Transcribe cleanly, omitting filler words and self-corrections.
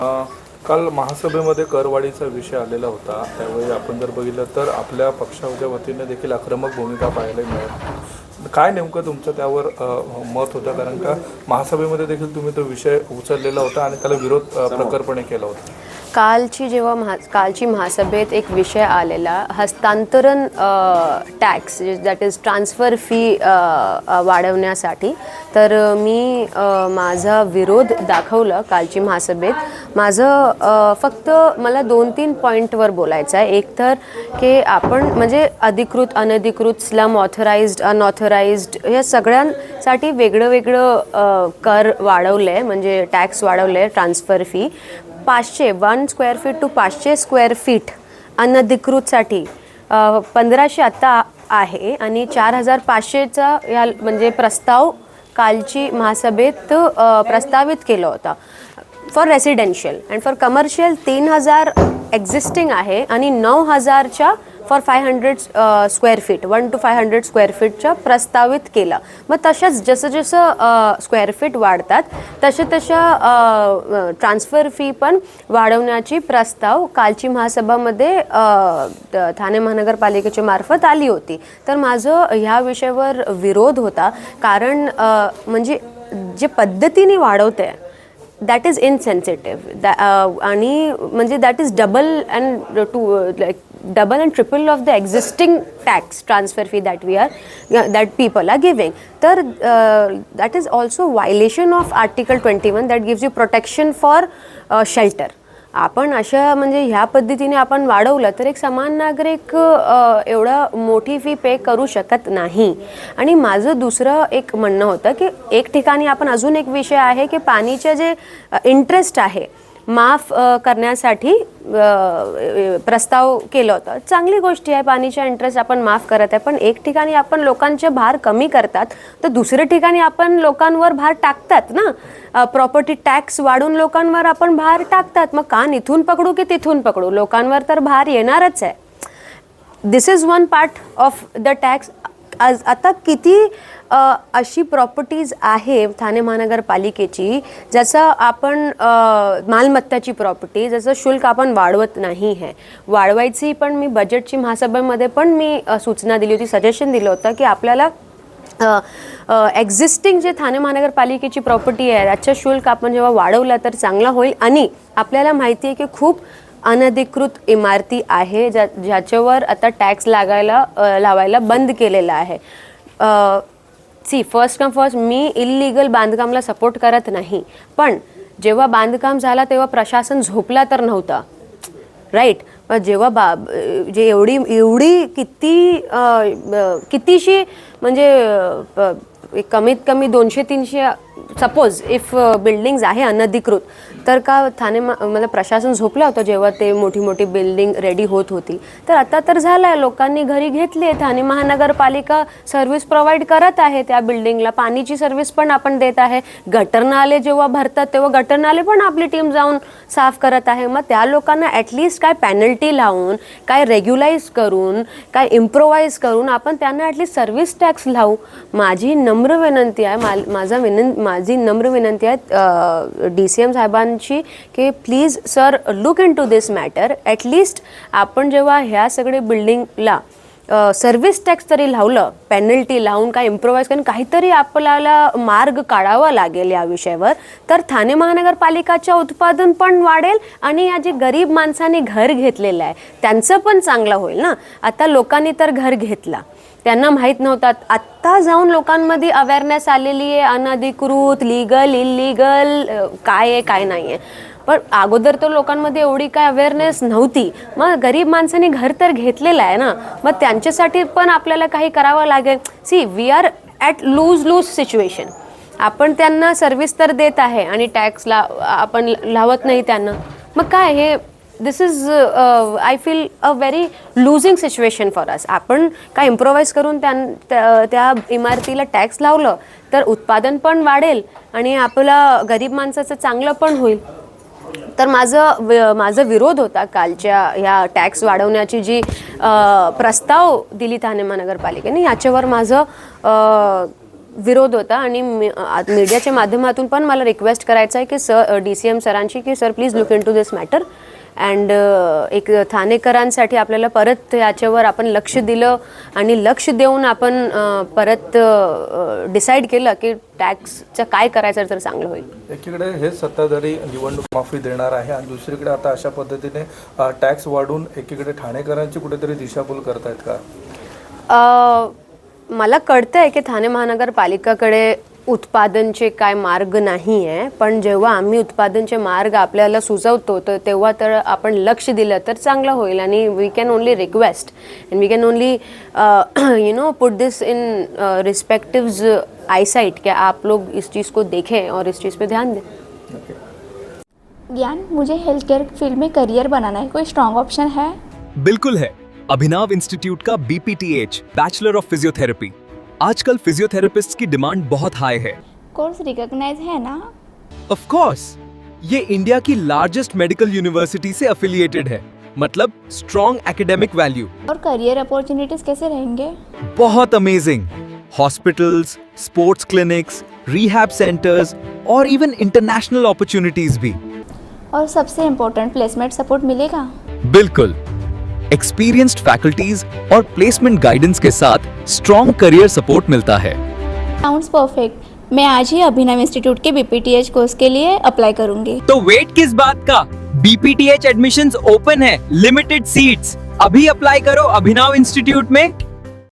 काल महासभेमध्ये करवाढीचा विषय आलेला होता. त्यावेळी आपण जर बघितलं तर आपल्या पक्षाच्या वतीने देखील आक्रमक भूमिका पाहायला मिळाली. काय नेमकं तुमचं त्यावर मत होतं? कारण का महासभेमध्ये देखील तुम्ही तो विषय उचललेला होता आणि त्याला विरोध प्रखरपणे केला होता. कालची महासभेत एक विषय आलेला हस्तांतरण tax that is transfer fee वाढवण्यासाठी. तर मी माझा विरोध दाखवला कालची महासभेत. माझं फक्त मला 2-3 पॉईंटवर बोलायचं आहे. एक तर की आपण म्हणजे अधिकृत अनधिकृत स्लम ऑथराइज्ड अनऑथराइज्ड या सगळ्यांसाठी वेगळं कर वाढवलं आहे, म्हणजे टॅक्स वाढवलं आहे transfer fee. 1 square feet to 500 square feet अनधिकृतसाठी 1500 आत्ता आहे आणि 4500चा या म्हणजे प्रस्ताव कालची महासभेत प्रस्तावित केला होता for residential. And for commercial 3000 existing आहे आणि 9000च्या for 500 square feet 1 to 500 square फीटच्या प्रस्तावित केला. मग तशाच जसं स्क्वेअर फीट वाढतात तशा ट्रान्सफर फी पण वाढवण्याची प्रस्ताव कालची महासभामध्ये ठाणे महानगरपालिकेच्या मार्फत आली होती. तर माझं ह्या विषयावर विरोध होता. कारण म्हणजे जे पद्धतीने वाढवते दॅट इज इनसेन्सिटिव्ह आणि म्हणजे that is double and triple of the existing tax transfer fee that people are giving. तर that is also violation of Article 21 that gives you protection for shelter. आपण अशा म्हणजे ह्या पद्धतीने आपण वाढवलं तर एक समान नागरिक एवढा मोठी फी पे करू शकत नाही. आणि माझं दुसरं एक म्हणणं होतं की एक ठिकाणी आपण अजून एक विषय आहे की पाणीचे जे इंटरेस्ट आहे माफ करण्यासाठी प्रस्ताव केलं होतं. चांगली गोष्टी आहे, पाणीच्या इंटरेस्ट आपण माफ करत आहे. पण एक ठिकाणी आपण लोकांचे भार कमी करतात तर दुसऱ्या ठिकाणी आपण लोकांवर भार टाकतात ना. प्रॉपर्टी टॅक्स वाढून लोकांवर आपण भार टाकतात. मग कान इथून पकडू की तिथून पकडू, लोकांवर तर भार येणारच आहे. This is one part of the tax. आता किती अशी प्रॉपर्टीज आहे ठाणे महानगरपालिकेची ज्याचं आपण मालमत्ताची प्रॉपर्टी ज्याचं शुल्क आपण वाढवत नाही आहे. वाढवायची पण मी बजेटची महासभेमध्ये पण मी सूचना दिली होती, सजेशन दिलं होतं की आपल्याला एक्झिस्टिंग जे ठाणे महानगरपालिकेची प्रॉपर्टी आहे त्याचं शुल्क आपण जेव्हा वाढवलं तर चांगला होईल. आणि आपल्याला माहिती आहे की खूप अनधिकृत इमारती आहे ज्याच्यावर आता टॅक्स लावायला बंद केलेला आहे. फर्स्ट कम फर्स्ट मी इल्लीगल बांधकामला सपोर्ट करत नाही, पण जेव्हा बांधकाम झाला तेव्हा प्रशासन झोपला तर नव्हता, राईट. पण जेव्हा जे एवढी कितीशी म्हणजे कमीत कमी 200-300 सपोज इफ बिल्डिंग्स आहे अनधिकृत, तर का ठाणे मला प्रशासन झोपलं होतं जेव्हा ते मोठी बिल्डिंग रेडी होत होती. तर आता तर झालं आहे, लोकांनी घरी घेतली. ठाणे महानगरपालिका सर्व्हिस प्रोव्हाइड करत आहे त्या बिल्डिंगला. पाणीची सर्व्हिस पण आपण देत आहे. गटर नाले जेव्हा भरतात तेव्हा गटर नाले पण आपली टीम जाऊन साफ करत आहे. मग त्या लोकांना ॲटलिस्ट काय पेनल्टी लावून, काय रेग्युलाइज करून, काय इम्प्रोवाइज करून आपण त्यांना ॲटलिस्ट सर्व्हिस टॅक्स लावू. माझी नम्र विनंती आहे, माझी नम्र विनंती आहे DCM साहेबांची की please sir look into this matter. At least आपण जेव्हा ह्या सगळे बिल्डिंगला सर्व्हिस टॅक्स तरी लावलं, पेनल्टी लावून काय इम्प्रोवाइज करून काहीतरी आपल्याला मार्ग काढावा लागेल या विषयावर, तर ठाणे महानगरपालिकाचं उत्पादन पण वाढेल आणि या जे गरीब माणसांनी घर घेतलेलं आहे त्यांचं पण चांगलं होईल ना. आता लोकांनी तर घर घेतला, त्यांना माहीत नव्हतात. आत्ता जाऊन लोकांमध्ये अवेअरनेस आलेली आहे अनधिकृत, लीगल, इल्लीगल काय आहे काय नाही आहे. पण अगोदर तर लोकांमध्ये एवढी काय अवेअरनेस नव्हती. मग गरीब माणसांनी घर तर घेतलेलं आहे ना, मग त्यांच्यासाठी पण आपल्याला काही करावं लागेल. We are at lose situation. आपण त्यांना सर्व्हिस तर देत आहे आणि टॅक्सला आपण लावत नाही त्यांना. मग काय हे this is I feel a very losing situation for us. आपण काय इम्प्रोवाइज करून त्या इमारतीला टॅक्स लावलं तर उत्पादन पण वाढेल आणि आपला गरीब माणसाचं चांगलं पण होईल. तर माझा विरोध होता कालच्या ह्या टॅक्स वाढवण्याची जी प्रस्ताव दिली ठाणे महानगरपालिकेने. याच्यावर माझं विरोध होता आणि मीडियाच्या माध्यमातून पण मला रिक्वेस्ट करायचं आहे की सर DCM सरांची की sir please look into this matter and एक ठाणेकरांसाठी आपल्याला परत याच्यावर आपण लक्ष दिलं आणि लक्ष देऊन आपण परत डिसाईड केलं की टॅक्सचं काय करायचं तर चांगलं होईल. एकीकडे हे सत्ताधारी निवडणूक माफी देणार आहे आणि दुसरीकडे आता अशा पद्धतीने टॅक्स वाढून एकीकडे ठाणेकरांची कुठेतरी दिशाभूल करतायत का? मला कळतं आहे की ठाणे महानगरपालिकाकडे उत्पादनचे काय मार्ग नाही आहे, पण जेव्हा आम्ही उत्पादनचे मार्ग आपल्याला सुचवतो तर तेव्हा तर आपण लक्ष दिलं तर चांगलं होईल. आणि we can only request and we can only put this in respectives eyesight कि आप लोग इस चीज़ को देखें और इस चीज़ पे ध्यान दें. ज्ञान, मुझे हेल्थ केयर फील्ड में करियर बनाना है, कोई स्ट्रॉन्ग ऑप्शन है? बिल्कुल है. अभिनव इंस्टीट्यूट का BPTH बैचलर ऑफ फिजियोथेरेपी. आजकल फिजियोथेरेपिस्ट की डिमांड बहुत हाई है. कोर्स रिकॉग्नाइज है ना? ऑफ कोर्स, ये इंडिया की लार्जेस्ट मेडिकल यूनिवर्सिटी से एफिलिएटेड है, मतलब स्ट्रॉन्ग एकेडमिक वैल्यू. और करियर अपॉर्चुनिटीज कैसे रहेंगे? बहुत amazing. Hospitals, sports clinics, rehab centres और इवन इंटरनेशनल अपॉर्चुनिटीज भी. और सबसे इम्पोर्टेंट, प्लेसमेंट सपोर्ट मिलेगा? बिल्कुल. एक्सपीरियंस्ड फैकल्टीज और प्लेसमेंट गाइडेंस के साथ स्ट्रॉन्ग करियर सपोर्ट मिलता है. Sounds perfect. मैं आज ही अभिनव इंस्टीट्यूट के BPTH कोर्स के लिए अप्लाई करूंगी. तो वेट किस बात का? BPTH एडमिशंस ओपन है, लिमिटेड सीट्स. अभी अप्लाई करो अभिनव इंस्टीट्यूट में.